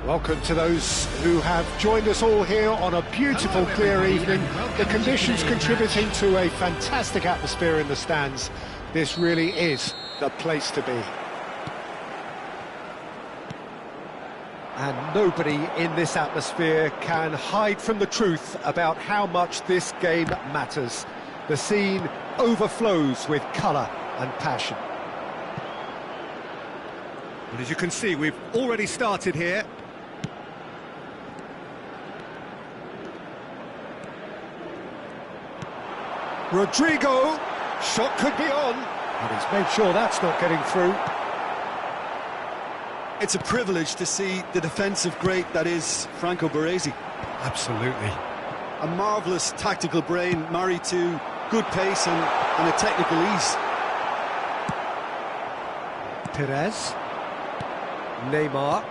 Welcome to those who have joined us all here on a beautiful, clear evening. The conditions contributing to a fantastic atmosphere in the stands. This really is the place to be. And nobody in this atmosphere can hide from the truth about how much this game matters. The scene overflows with colour and passion. And as you can see, we've already started here. Rodrigo, shot could be on, and he's made sure that's not getting through. It's a privilege to see the defensive great that is Franco Baresi. Absolutely. A marvellous tactical brain married to good pace and a technical ease. Perez. Neymar.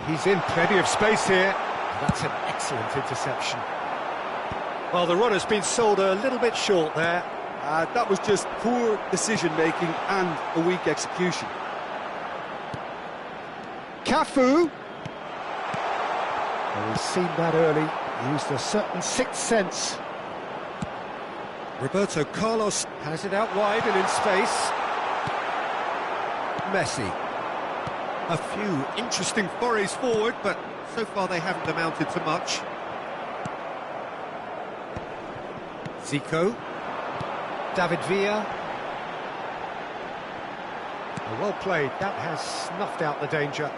He's in plenty of space here. That's an excellent interception. Well, the runner's been sold a little bit short there. That was just poor decision-making and a weak execution. Cafu. Well, we've seen that early. He used a certain sixth sense. Roberto Carlos has it out wide and in space. Messi. A few interesting forays forward, but so far they haven't amounted to much. Zico. David Villa. Well played, that has snuffed out the danger.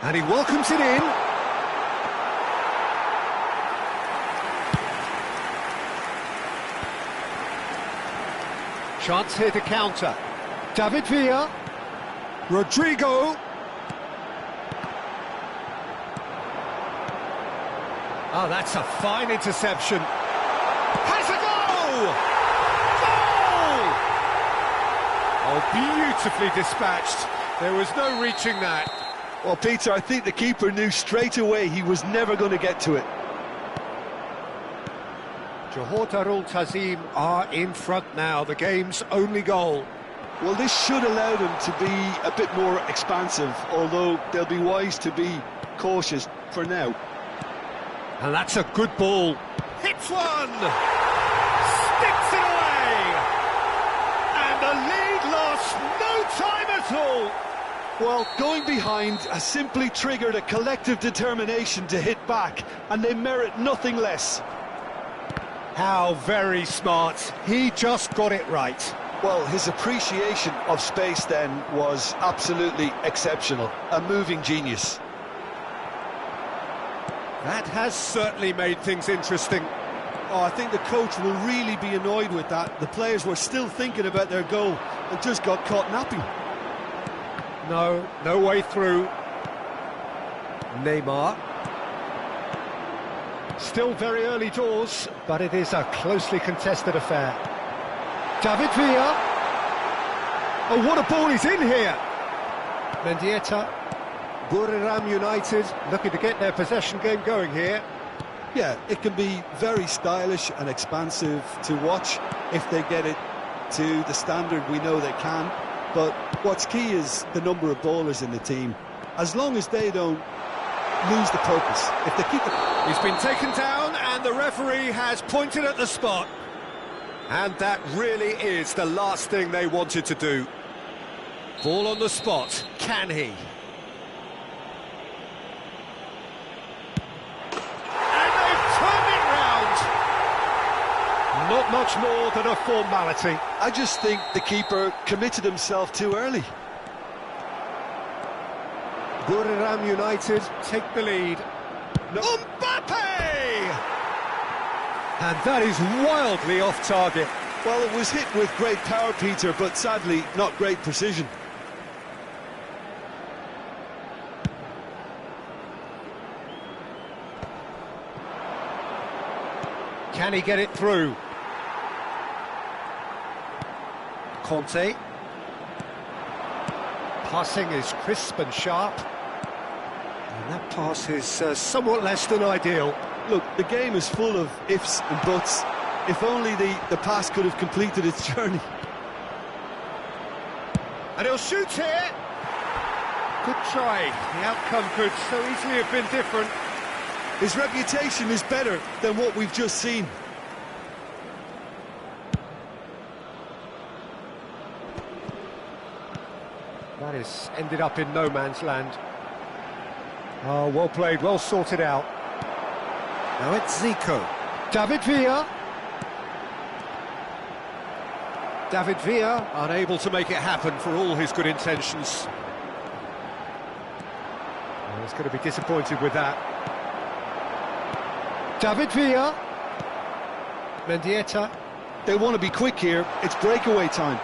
And he welcomes it in. Chance here to counter. David Villa. Rodrigo. Oh, that's a fine interception. Has a goal! Goal! Oh, beautifully dispatched. There was no reaching that. Well, Peter, I think the keeper knew straight away he was never going to get to it. Johor Darul Ta'zim are in front now, the game's only goal. Well, this should allow them to be a bit more expansive, although they'll be wise to be cautious for now. And that's a good ball. Hits one! Sticks it away! And the lead lost no time at all! Well, going behind has simply triggered a collective determination to hit back, and they merit nothing less. How very smart. He just got it right. Well, his appreciation of space then was absolutely exceptional. A moving genius. That has certainly made things interesting. Oh, I think the coach will really be annoyed with that. The players were still thinking about their goal and just got caught napping. No way through. Neymar. Still very early doors, but it is a closely contested affair. David Villa. Oh, what a ball he's in here! Mendieta. Buriram United looking to get their possession game going here. Yeah, it can be very stylish and expansive to watch if they get it to the standard we know they can. But what's key is the number of bowlers in the team. As long as they don't lose the focus, if they keep it... He's been taken down and the referee has pointed at the spot. And that really is the last thing they wanted to do. Ball on the spot, can he? And they've turned it round! Not much more than a formality. I just think the keeper committed himself too early. Buriram United take the lead. No. Mbappe! And that is wildly off target. Well, it was hit with great power, Peter, but sadly not great precision. Can he get it through? Conte. Passing is crisp and sharp. And that pass is somewhat less than ideal. Look, the game is full of ifs and buts. If only the pass could have completed its journey. And he'll shoot here. Good try. The outcome could so easily have been different. His reputation is better than what we've just seen. That has ended up in no man's land. Oh, well played, well sorted out. Now it's Zico. David Villa. David Villa unable to make it happen for all his good intentions. Well, he's going to be disappointed with that. David Villa. Mendieta. They want to be quick here. It's breakaway time.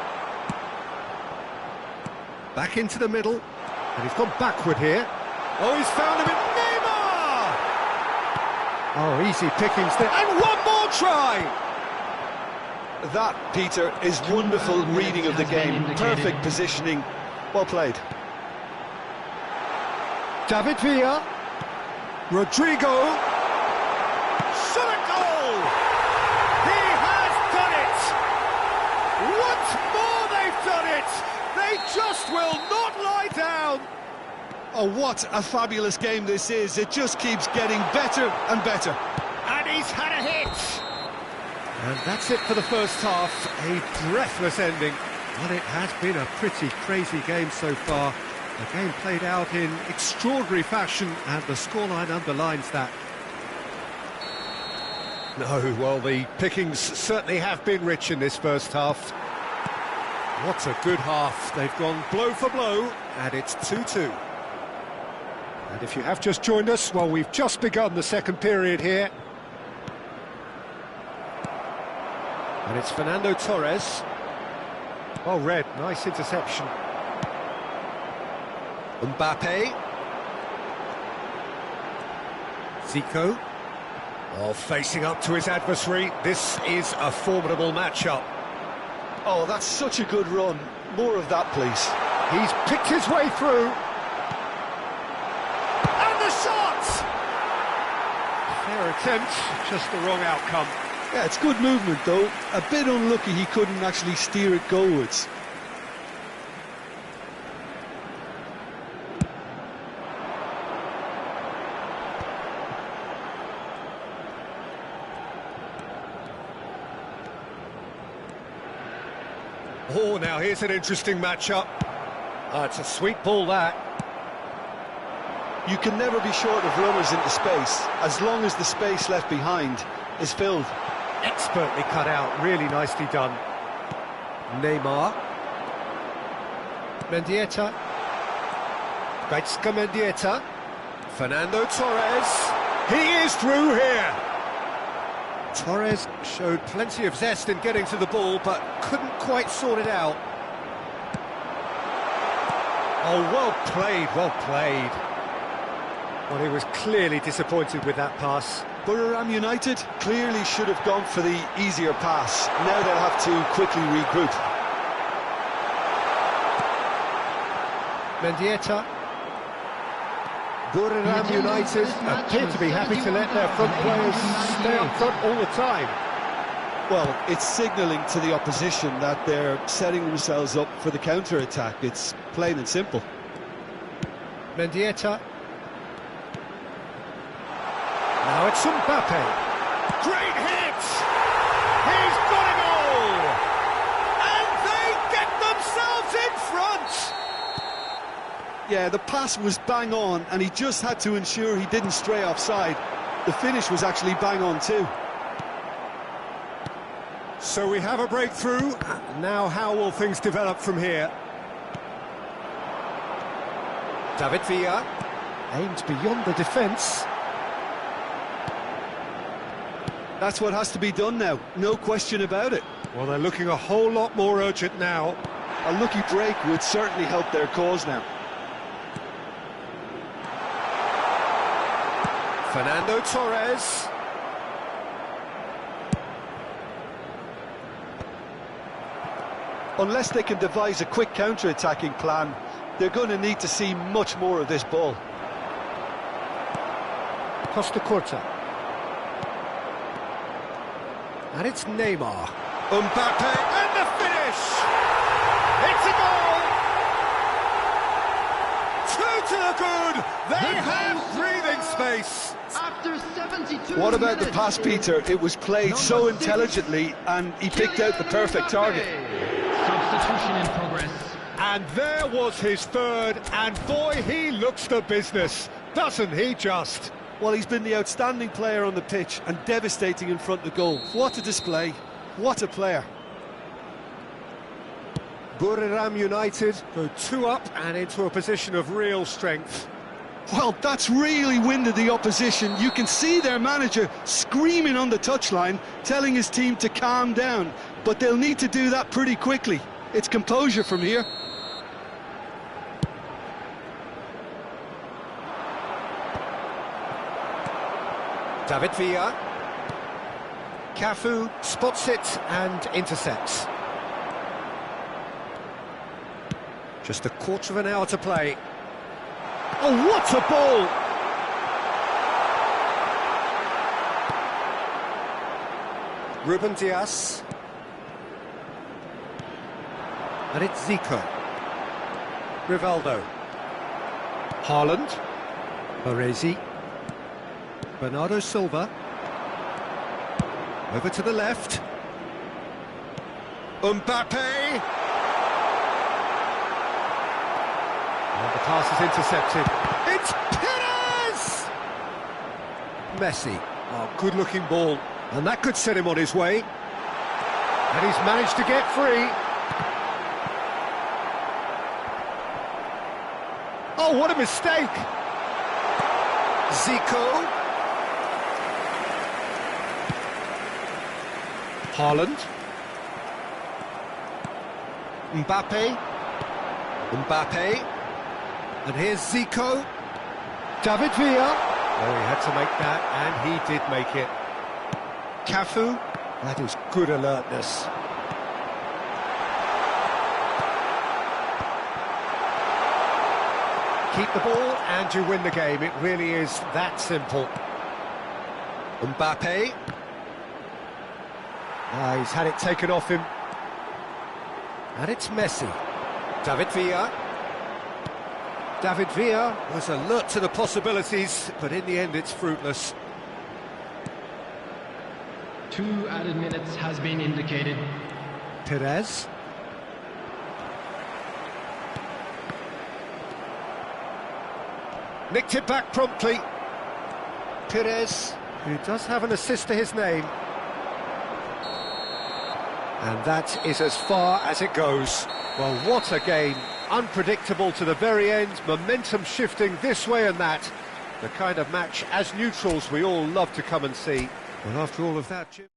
Back into the middle. And he's gone backward here. Oh, he's found him in Neymar! Oh, easy pickings there. And one more try! That, Peter, is wonderful reading of the game. Perfect positioning. Well played. David Villa. Rodrigo. Shot a goal! He has done it! Once more they've done it! They just will not lie down! Oh, what a fabulous game this is. It just keeps getting better and better. And he's had a hit! And that's it for the first half. A breathless ending. Well, it has been a pretty crazy game so far. The game played out in extraordinary fashion, and the scoreline underlines that. No, well, the pickings certainly have been rich in this first half. What a good half. They've gone blow for blow, and it's 2-2. And if you have just joined us, well, we've just begun the second period here. And it's Fernando Torres. Well read, nice interception. Mbappe. Zico. Oh, facing up to his adversary. This is a formidable matchup. Oh, that's such a good run. More of that, please. He's picked his way through. And the shot! Fair attempt, just the wrong outcome. Yeah, it's good movement, though. A bit unlucky he couldn't actually steer it goalwards. Oh, now here's an interesting matchup. It's a sweet ball, that. You can never be short of runners into space, as long as the space left behind is filled. Expertly cut out, really nicely done. Neymar. Mendieta. Mendieta. Fernando Torres. He is through here. Torres showed plenty of zest in getting to the ball, but couldn't quite sort it out. Oh, well played, well played. Well, he was clearly disappointed with that pass. Buriram United clearly should have gone for the easier pass. Now they'll have to quickly regroup. Mendieta. Buriram United appear to be happy to let their front players stay up front all the time. Well, it's signalling to the opposition that they're setting themselves up for the counter-attack. It's plain and simple. Mendieta. Now it's Mbappe. Great hit! He's got it all! And they get themselves in front! Yeah, the pass was bang on, and he just had to ensure he didn't stray offside. The finish was actually bang on too. So we have a breakthrough. Now how will things develop from here? David Villa aimed beyond the defence. That's what has to be done now, no question about it. Well, they're looking a whole lot more urgent now. A lucky break would certainly help their cause now. Fernando Torres. Unless they can devise a quick counter-attacking plan, they're going to need to see much more of this ball. Costa Curta. And it's Neymar. Mbappe, and the finish! It's a goal! Two to the good! They have breathing space! After 72 What about the minutes, pass, Peter? It was played so intelligently and he picked out the perfect target. Substitution in progress. And there was his third, and boy, he looks the business, doesn't he just? Well, he's been the outstanding player on the pitch and devastating in front of goal. What a display, what a player. Buriram United go 2 up and into a position of real strength. Well, that's really winded the opposition. You can see their manager screaming on the touchline, telling his team to calm down. But they'll need to do that pretty quickly. It's composure from here. David Villa. Cafu spots it and intercepts. Just a quarter of an hour to play. Oh, what a ball! Ruben Dias. And it's Zico. Rivaldo. Haaland. Baresi. Bernardo Silva. Over to the left. Mbappe. And the pass is intercepted. It's Perez! Messi. Oh, good-looking ball. And that could set him on his way. And he's managed to get free. Oh, what a mistake! Zico. Haaland. Mbappe. Mbappe. And here's Zico. David Villa. Oh, he had to make that, and he did make it. Cafu. That is good alertness. Keep the ball and you win the game. It really is that simple. Mbappe. He's had it taken off him. And it's Messi. David Villa. David Villa was alert to the possibilities, but in the end it's fruitless. 2 added minutes has been indicated. Perez. Nicked it back promptly. Perez, who does have an assist to his name. And that is as far as it goes. Well, what a game. Unpredictable to the very end, momentum shifting this way and that. The kind of match, as neutrals, we all love to come and see. Well, after all of that, Jim...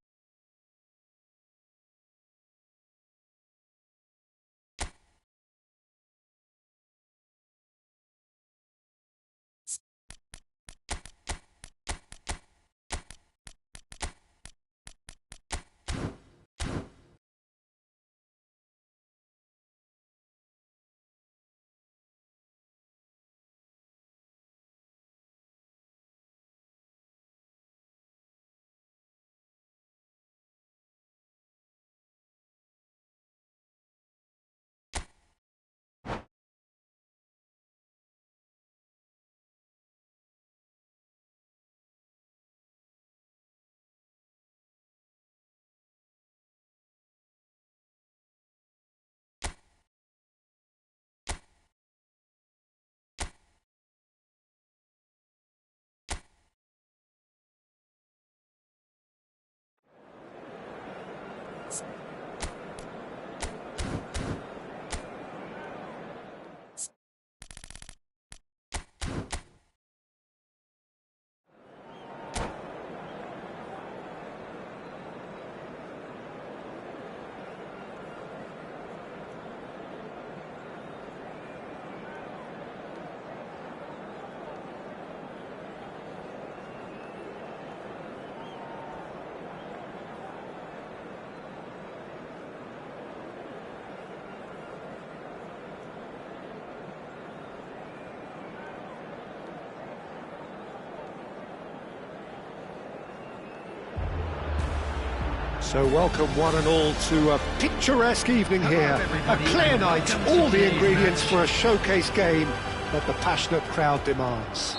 So welcome one and all to a picturesque evening here. A clear night, all the ingredients for a showcase game that the passionate crowd demands.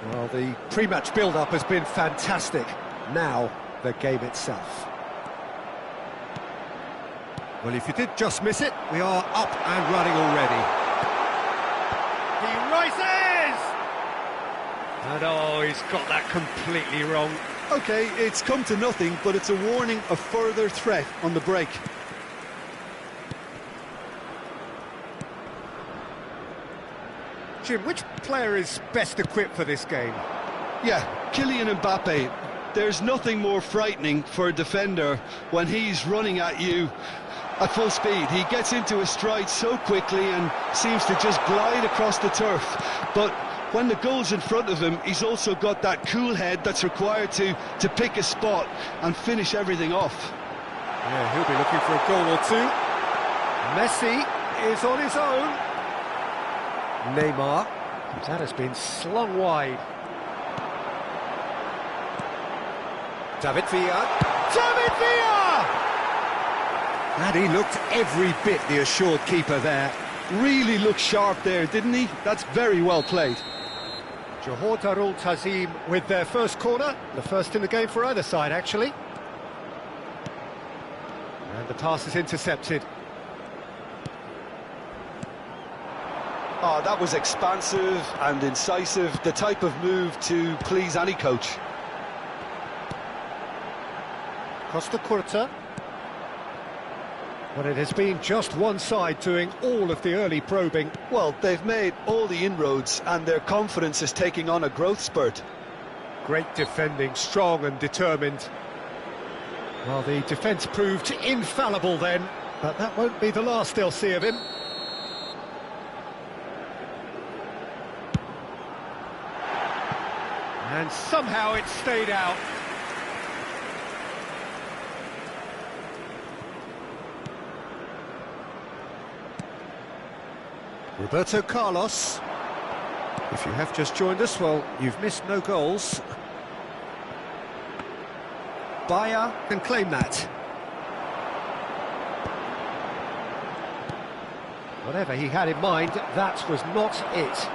Well, the pre-match build-up has been fantastic. Now, the game itself. Well, if you did just miss it, we are up and running already. He rises! And oh, he's got that completely wrong. OK, it's come to nothing, but it's a warning of further threat on the break. Jim, which player is best equipped for this game? Yeah, Kylian Mbappe. There's nothing more frightening for a defender when he's running at you at full speed. He gets into his stride so quickly and seems to just glide across the turf. But when the goal's in front of him, he's also got that cool head that's required to pick a spot and finish everything off. Yeah, he'll be looking for a goal or two. Messi is on his own. Neymar, that has been slung wide. David Villa. David Villa! And he looked every bit the assured keeper there. Really looked sharp there, didn't he? That's very well played. Johor Darul Tazim with their first corner, the first in the game for either side, actually. And the pass is intercepted. Oh, that was expansive and incisive, the type of move to please any coach. Costa Curta. But it has been just one side doing all of the early probing. Well, they've made all the inroads and their confidence is taking on a growth spurt. Great defending, strong and determined. Well, the defence proved infallible then, but that won't be the last they'll see of him. And somehow it stayed out. Roberto Carlos. If you have just joined us, well, you've missed no goals. Paih can claim that. Whatever he had in mind, that was not it.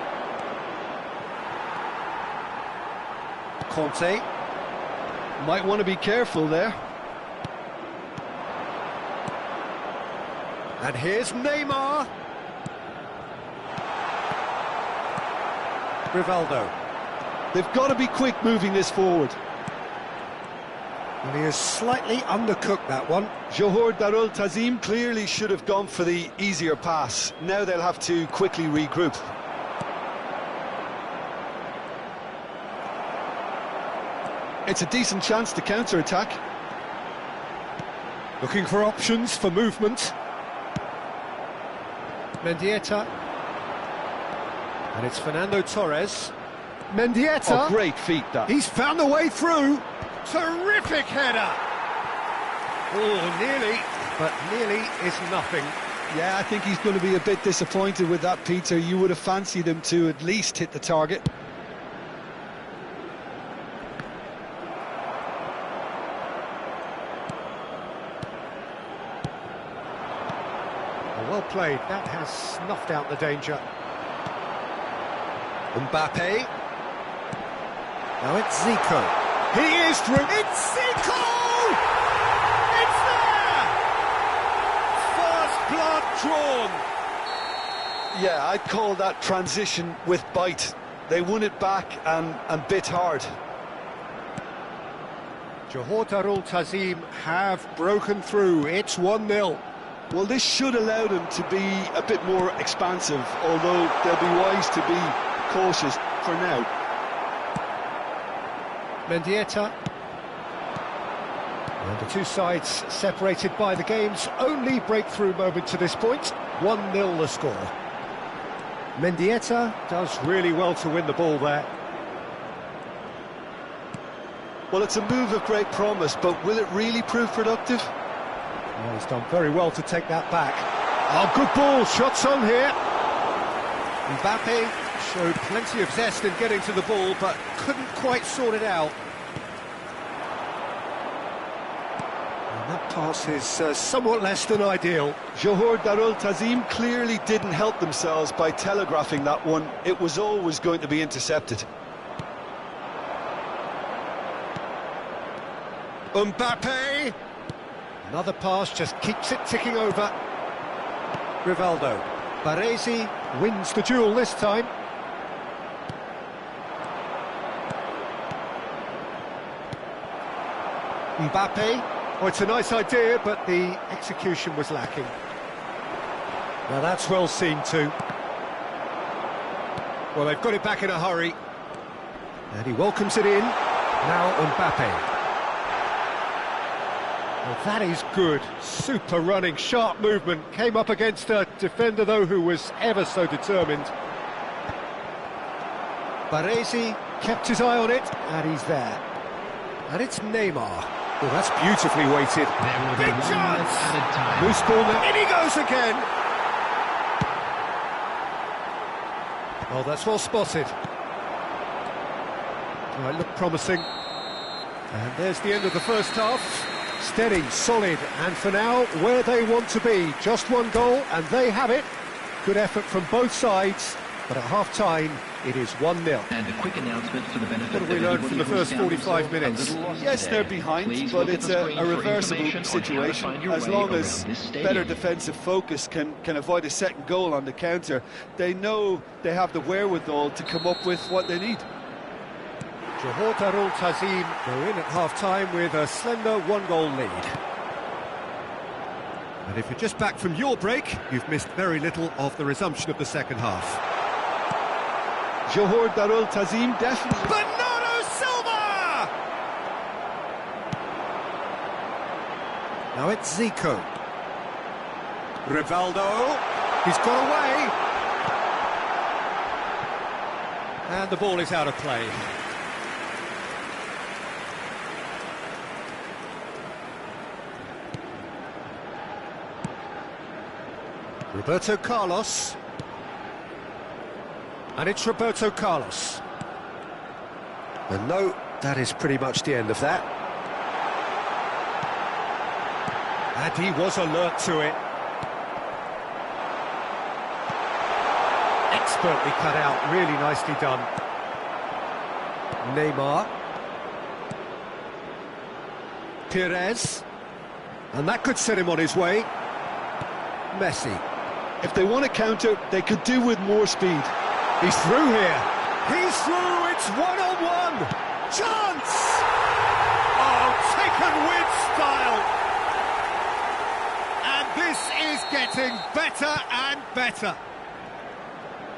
Conte. Might want to be careful there. And here's Neymar. Rivaldo. They've got to be quick moving this forward. And he has slightly undercooked that one. Johor Darul Tazim clearly should have gone for the easier pass. Now they'll have to quickly regroup. It's a decent chance to counter-attack. Looking for options for movement. Mendieta. And it's Fernando Torres. Mendieta. Oh, great feat, that. He's found a way through. Terrific header. Oh, nearly, but nearly is nothing. Yeah, I think he's going to be a bit disappointed with that, Peter. You would have fancied him to at least hit the target. Well played, that has snuffed out the danger. Mbappe. Now it's Zico. He is through. It's Zico! It's there! First blood drawn. Yeah, I'd call that transition with bite. They won it back and bit hard. Johor Darul Tazim have broken through. It's 1-0. Well, this should allow them to be a bit more expansive, although they'll be wise to be cautious for now. Mendieta. And the two sides separated by the game's only breakthrough moment to this point. 1-0 the score. Mendieta does really well to win the ball there. Well, it's a move of great promise, but will it really prove productive? Well, he's done very well to take that back. Oh, good ball, shots on here. Mbappe showed plenty of zest in getting to the ball, but couldn't quite sort it out. pass is somewhat less than ideal. Johor Darul Tazim clearly didn't help themselves by telegraphing that one. It was always going to be intercepted. Mbappe! Another pass just keeps it ticking over. Rivaldo. Baresi wins the duel this time. Mbappe. Oh, it's a nice idea, but the execution was lacking. Now that's well seen too. Well, they've got it back in a hurry. And he welcomes it in. Now Mbappe. Well, that is good. Super running, sharp movement. Came up against a defender, though, who was ever so determined. Baresi kept his eye on it, and he's there. And it's Neymar. Oh, that's beautifully weighted. Big chance! Loose ball now. In he goes again! Oh, that's well spotted. Oh, it looked promising. And there's the end of the first half. Steady, solid, and for now, where they want to be. Just one goal, and they have it. Good effort from both sides, but at half-time, it is 1-0. And a quick announcement for the benefit What have we learned from the first 45 minutes? Yes, they're behind, but it's a reversible situation. As long as better defensive focus can avoid a second goal on the counter, they know they have the wherewithal to come up with what they need. Johor Darul Tazim go in at half-time with a slender one-goal lead. And if you're just back from your break, you've missed very little of the resumption of the second half. Johor Darul Tazim definitely... Bernardo Silva! Now it's Zico. Rivaldo. He's got away. And the ball is out of play. Roberto Carlos. And it's Roberto Carlos. And no, that is pretty much the end of that. And he was alert to it. Expertly cut out, really nicely done. Neymar. Pires. And that could set him on his way. Messi. If they want to counter, they could do with more speed. He's through here. He's through. It's one-on-one. Chance! Oh, taken with style. And this is getting better and better.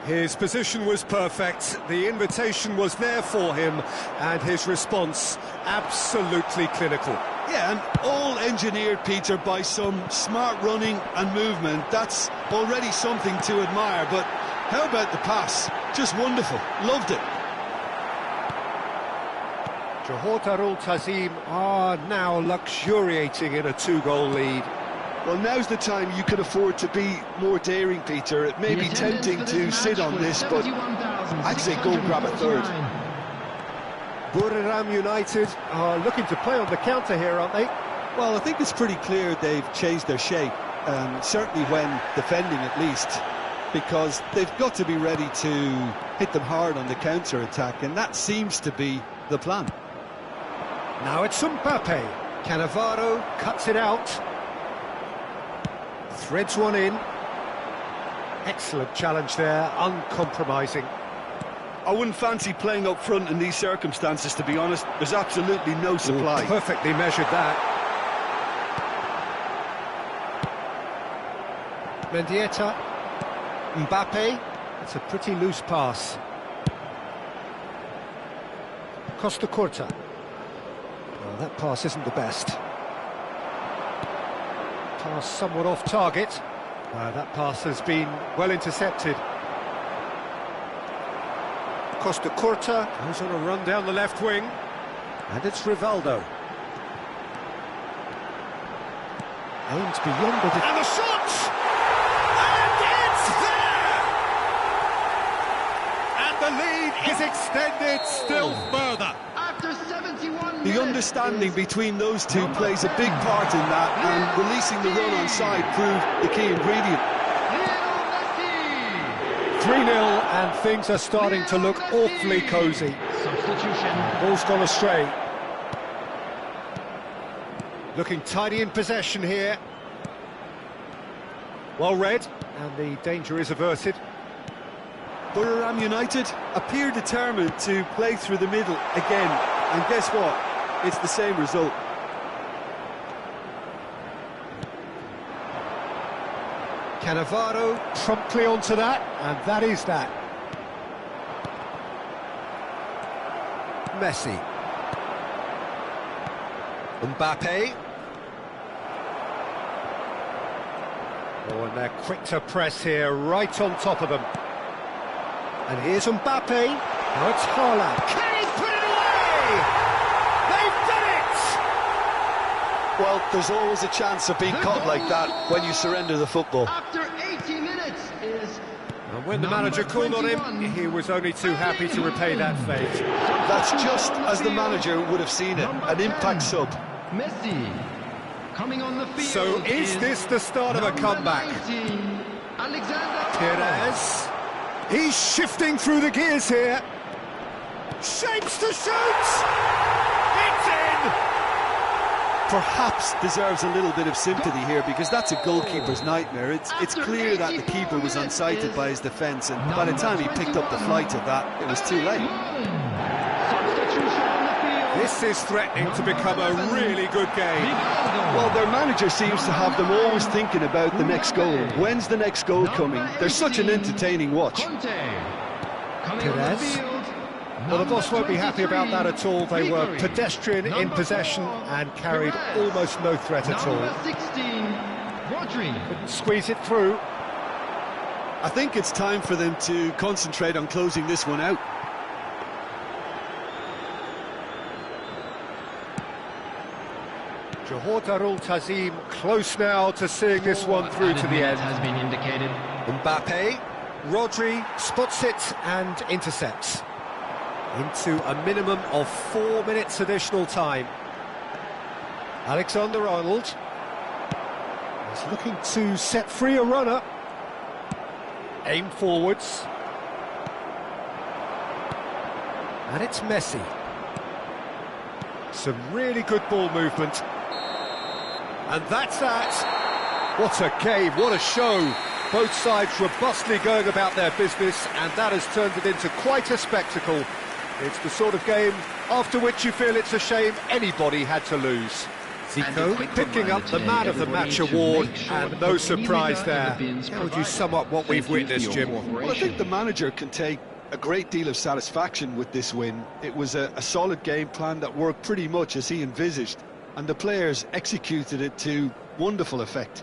His position was perfect. The invitation was there for him, and his response absolutely clinical. Yeah, and all engineered, Peter, by some smart running and movement. That's already something to admire, but how about the pass? Just wonderful. Loved it. Johor Darul Tazim are now luxuriating in a two-goal lead. Well, now's the time you can afford to be more daring, Peter. It may be tempting to sit on this, but I'd say go grab a third. Buriram United are looking to play on the counter here, aren't they? Well, I think it's pretty clear they've changed their shape, certainly when defending at least, because they've got to be ready to hit them hard on the counter-attack, and that seems to be the plan. Now it's Mbappe. Cannavaro cuts it out. Threads one in. Excellent challenge there, uncompromising. I wouldn't fancy playing up front in these circumstances, to be honest. There's absolutely no supply. Ooh, perfectly measured that. Mendieta. Mbappe. It's a pretty loose pass. Costa Curta. Well, that pass isn't the best. Pass somewhat off target. That pass has been well intercepted. Costa Curta goes on a run down the left wing. And it's Rivaldo. Aims beyond the... And the shot! And it's there! And the lead is extended still further. After 71 minutes... The understanding between those two plays a big part in that, and releasing the run on side proved the key ingredient. 3-0, and things are starting to look awfully cosy. Substitution. Ball's gone astray. Looking tidy in possession here. Well read, and the danger is averted. Borough United appear determined to play through the middle again, and guess what? It's the same result. Cannavaro promptly onto that, and that is that. Messi. Mbappe. Oh, and they're quick to press here, right on top of them. And here's Mbappe. Now it's Haaland. Can he put it away? They've done it! Well, there's always a chance of being caught like that when you surrender the football. After 80 minutes is... And when the manager called on him, he was only too happy to repay that fate. That's just as the manager would have seen it, an impact sub. Messi. Coming on the field. So is this the start of a comeback? 19, Alexander Perez. He's shifting through the gears here. Shapes to shoot! It's in! Perhaps deserves a little bit of sympathy here, because that's a goalkeeper's nightmare. It's clear that the keeper was unsighted by his defence, and by the time he picked up the flight of that, it was too late. Substitution on the field. This is threatening to become a really good game. Well, their manager seems to have them always thinking about the next goal. When's the next goal coming? They're such an entertaining watch. Conte. Coming on the Perez. field. Well, the boss won't be happy about that at all. They were Vigoury. pedestrian in Number possession 4, and carried Perez. almost no threat at all. Number 16, Rodri. Squeeze it through. I think it's time for them to concentrate on closing this one out. Johor Darul Tazim close now to seeing this one through to the end. Has been indicated. Mbappe, Rodri spots it and intercepts. Into a minimum of 4 minutes additional time. Alexander-Arnold is looking to set free a runner. Aim forwards. And it's Messi. Some really good ball movement. And that's that. What a game, what a show. Both sides robustly going about their business, and that has turned it into quite a spectacle. It's the sort of game after which you feel it's a shame anybody had to lose. Zico picking up the Man of the Match award, and no surprise there. How would you sum up what we've witnessed, Jim? Well, I think the manager can take a great deal of satisfaction with this win. It was a solid game plan that worked pretty much as he envisaged, and the players executed it to wonderful effect.